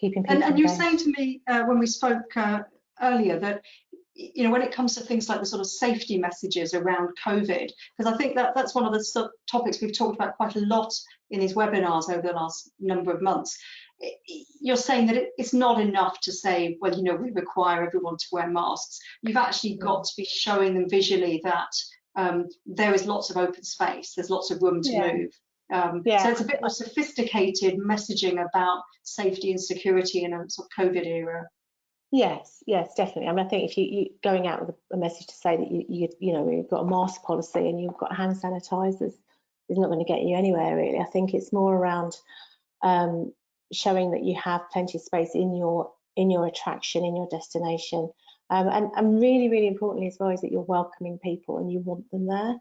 Keeping people and you were saying to me when we spoke earlier that, you know, when it comes to things like the sort of safety messages around COVID, because I think that's one of the topics we've talked about quite a lot in these webinars over the last number of months. You're saying that it's not enough to say, well, you know, we require everyone to wear masks. You've actually got to be showing them visually that there is lots of open space, there's lots of room to move. So it's a bit more sophisticated messaging about safety and security in a sort of COVID era. Yes, definitely. I mean, I think if you going out with a message to say that you know, we've got a mask policy and you've got hand sanitizers, is not going to get you anywhere really. I think it's more around showing that you have plenty of space in your attraction, in your destination, and really importantly as well is that you're welcoming people and you want them there.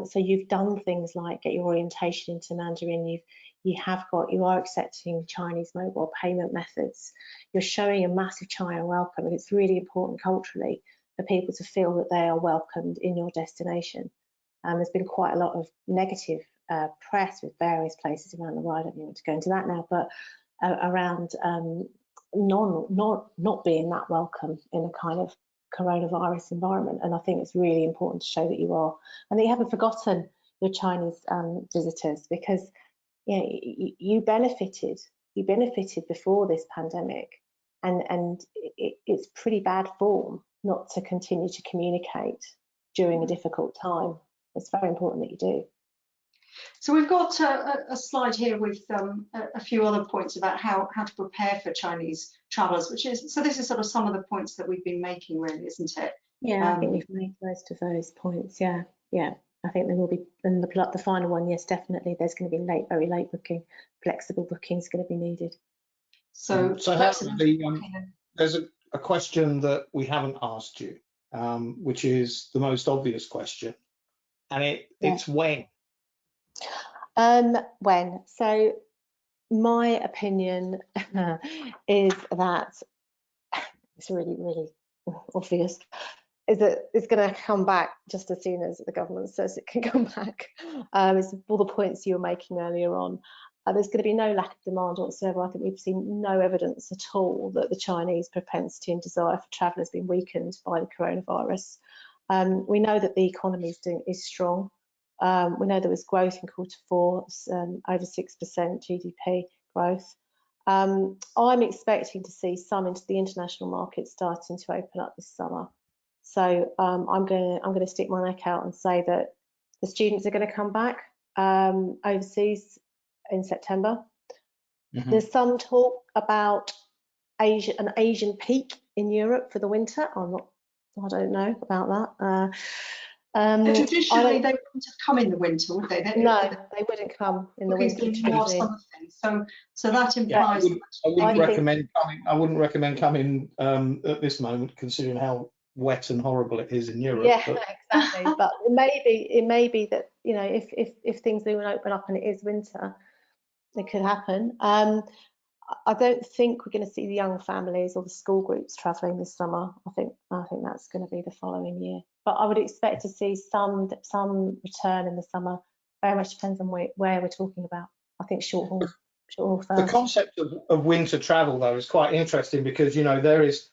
So you've done things like get your orientation into Mandarin. You are accepting Chinese mobile payment methods. You're showing a massive China welcome, and it's really important culturally for people to feel that they are welcomed in your destination. There's been quite a lot of negative press with various places around the world. I don't want to go into that now, but around not being that welcome in a kind of coronavirus environment. And I think it's really important to show that you are, and that you haven't forgotten your Chinese visitors, because you know, you benefited before this pandemic, and it's pretty bad form not to continue to communicate during a difficult time. It's very important that you do. So we've got a slide here with a few other points about how to prepare for Chinese travellers, which is, so this is sort of some of the points that we've been making really, isn't it? Yeah, I think we've made most of those points. Yeah. I think there will be, and the final one, yes, definitely. There's going to be very late booking, flexible booking is going to be needed. So there's a question that we haven't asked you, which is the most obvious question, and it's when. When? So my opinion is that it's really, really obvious, is that it's going to come back just as soon as the government says it can come back. It's all the points you were making earlier on. There's going to be no lack of demand whatsoever. I think we've seen no evidence at all that the Chinese propensity and desire for travel has been weakened by the coronavirus. We know that the economy is strong. We know there was growth in Q4, over 6% GDP growth. I'm expecting to see some into the international market starting to open up this summer. So I'm going to stick my neck out and say that the students are going to come back overseas in September. There's some talk about an Asian peak in Europe for the winter. I don't know about that. Traditionally, they wouldn't have come in the winter, would they? No, they wouldn't come in the winter. More summer things. So that implies. I wouldn't recommend coming at this moment, considering how wet and horrible it is in Europe. Yeah, exactly. But it may be that, you know, if things do open up and it is winter, it could happen. I don't think we're going to see the young families or the school groups travelling this summer. I think that's going to be the following year. But I would expect to see some return in the summer. Very much depends on where we're talking about. I think short haul first. The concept of winter travel, though, is quite interesting because, you know, there's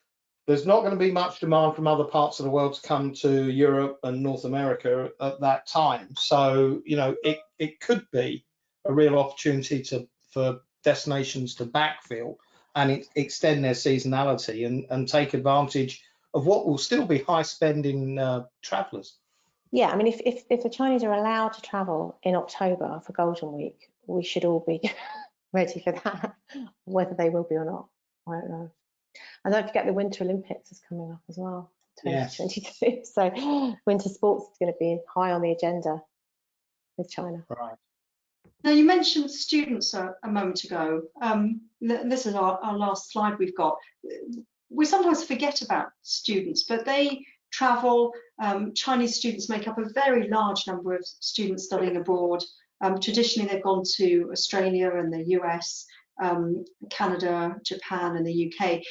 not going to be much demand from other parts of the world to come to Europe and North America at that time. So, you know, it could be a real opportunity for destinations to backfill and extend their seasonality and take advantage of what will still be high spending travellers. Yeah, I mean, if the Chinese are allowed to travel in October for Golden Week, we should all be ready for that. Whether they will be or not, I don't know. And don't forget the Winter Olympics is coming up as well, 2022. Yes. So winter sports is going to be high on the agenda with China. Right. Now, you mentioned students a moment ago. This is our last slide we've got. We sometimes forget about students, but they travel. Chinese students make up a very large number of students studying abroad. Traditionally, they've gone to Australia and the US, Canada, Japan, and the UK.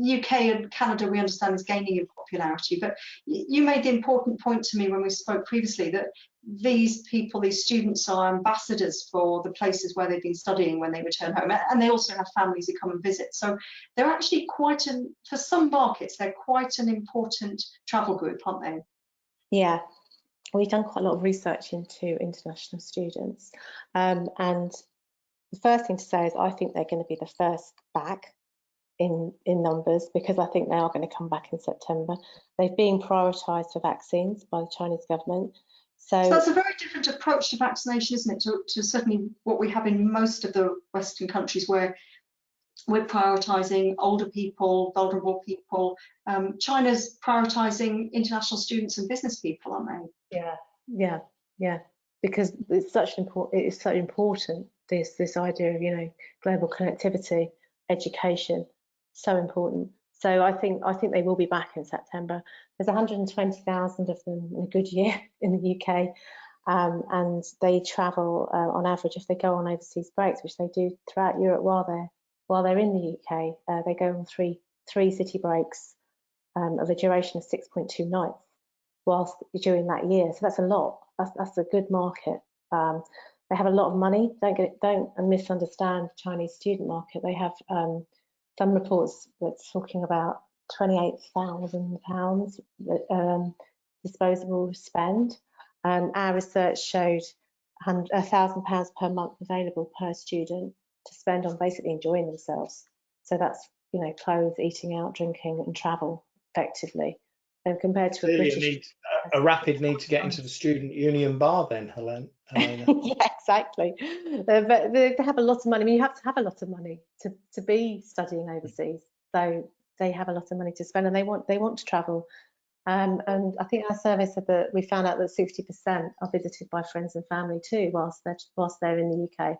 UK and Canada, we understand, is gaining in popularity. But you made the important point to me when we spoke previously that these people, these students, are ambassadors for the places where they've been studying when they return home, and they also have families who come and visit. So they're actually for some markets, they're quite an important travel group, aren't they? Yeah, we've done quite a lot of research into international students, and the first thing to say is I think they're going to be the first back in numbers, because I think they are going to come back in September. They've been prioritised for vaccines by the Chinese government. So that's a very different approach to vaccination, isn't it, to certainly what we have in most of the Western countries, where we're prioritising older people, vulnerable people. China's prioritising international students and business people, aren't they? Yeah. Because it's so important. This idea of, you know, global connectivity, education, so important. So I think they will be back in September. There's 120,000 of them in a good year in the UK, and they travel on average, if they go on overseas breaks, which they do throughout Europe while they're in the UK, they go on three city breaks of a duration of 6.2 nights whilst during that year. So that's a lot. That's a good market. They have a lot of money. Don't misunderstand the Chinese student market. They have some reports that's talking about £28,000 disposable spend. Our research showed £1,000 per month available per student to spend on basically enjoying themselves. So that's, you know, clothes, eating out, drinking, and travel effectively. And compared to a rapid need to get into the student union bar, then, Helena. Yeah, exactly. But they have a lot of money. I mean, you have to have a lot of money to be studying overseas. So they have a lot of money to spend, and they want to travel. And I think our survey said that we found out that 60% are visited by friends and family too, whilst they're in the UK.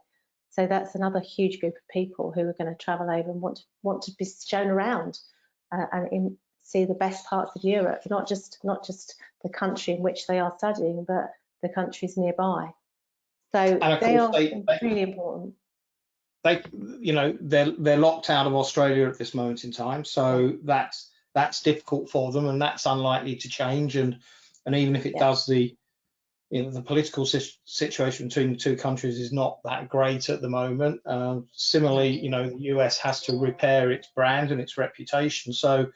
So that's another huge group of people who are going to travel over and want to be shown around and see the best parts of Europe, not just the country in which they are studying, but the countries nearby. So they are really important. they're locked out of Australia at this moment in time, so that's difficult for them, and that's unlikely to change. And even if it does, the political situation between the two countries is not that great at the moment. Similarly, the US has to repair its brand and its reputation. So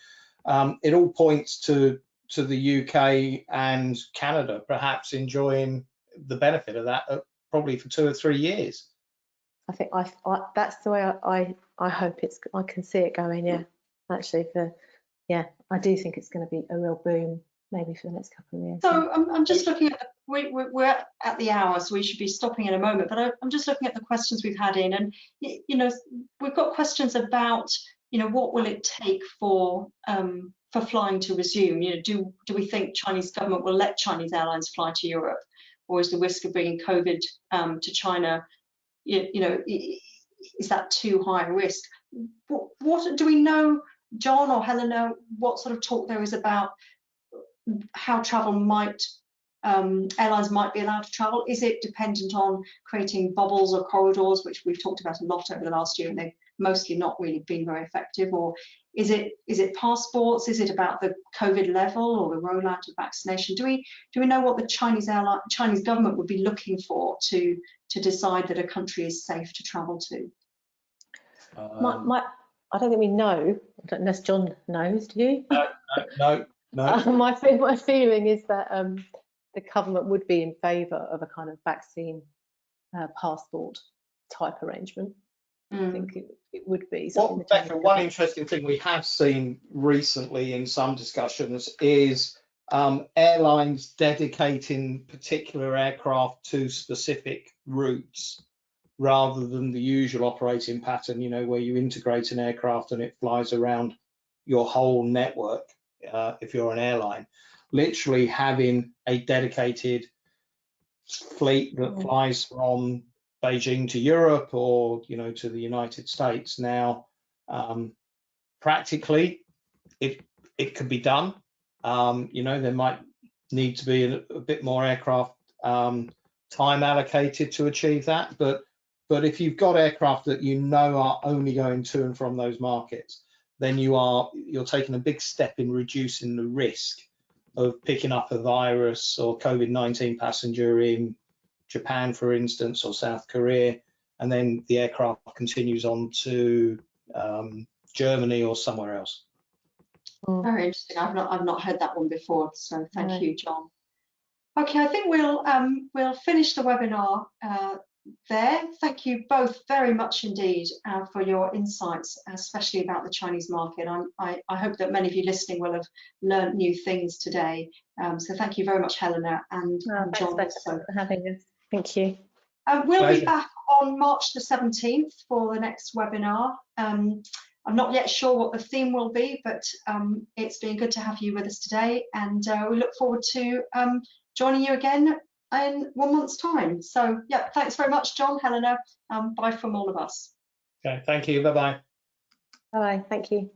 it all points to the UK and Canada perhaps enjoying the benefit of that probably for 2 or 3 years. I think that's the way I hope I can see it going. Yeah, actually, I do think it's going to be a real boom maybe for the next couple of years. So I'm just looking at we're at the hour, so we should be stopping in a moment. But I'm just looking at the questions we've had in, and we've got questions about what will it take for flying to resume. Do we think Chinese government will let Chinese airlines fly to Europe, or is the risk of bringing COVID to China, is that too high a risk? What do we know, John or Helena? What sort of talk there is about how travel airlines might be allowed to travel? Is it dependent on creating bubbles or corridors, which we've talked about a lot over the last year, and they've mostly not really been very effective? Or is it passports? Is it about the COVID level or the rollout of vaccination? Do we know what the Chinese government would be looking for to decide that a country is safe to travel to? I don't think we know, unless John knows. Do you? No. My feeling is that the government would be in favour of a kind of vaccine passport type arrangement. I think it would be something. Becca, one interesting thing we have seen recently in some discussions is airlines dedicating particular aircraft to specific routes rather than the usual operating pattern, where you integrate an aircraft and it flies around your whole network. If you're an airline, literally having a dedicated fleet that flies from Beijing to Europe or to the United States. Now, practically, it could be done. There might need to be a bit more aircraft time allocated to achieve that, but if you've got aircraft that are only going to and from those markets, then you're taking a big step in reducing the risk of picking up a virus or COVID-19 passenger in Japan, for instance, or South Korea, and then the aircraft continues on to Germany or somewhere else. Very interesting. I've not heard that one before, so thank you, John. Okay, I think we'll finish the webinar there. Thank you both very much indeed for your insights, especially about the Chinese market. I hope that many of you listening will have learned new things today. So thank you very much, Helena and John. Thanks for having us. Thank you. We'll be back on March the 17th for the next webinar. I'm not yet sure what the theme will be, but it's been good to have you with us today, and we look forward to joining you again in 1 month's time. So yeah, thanks very much, John, Helena. Bye from all of us. Okay, thank you. Bye-bye. Bye, thank you.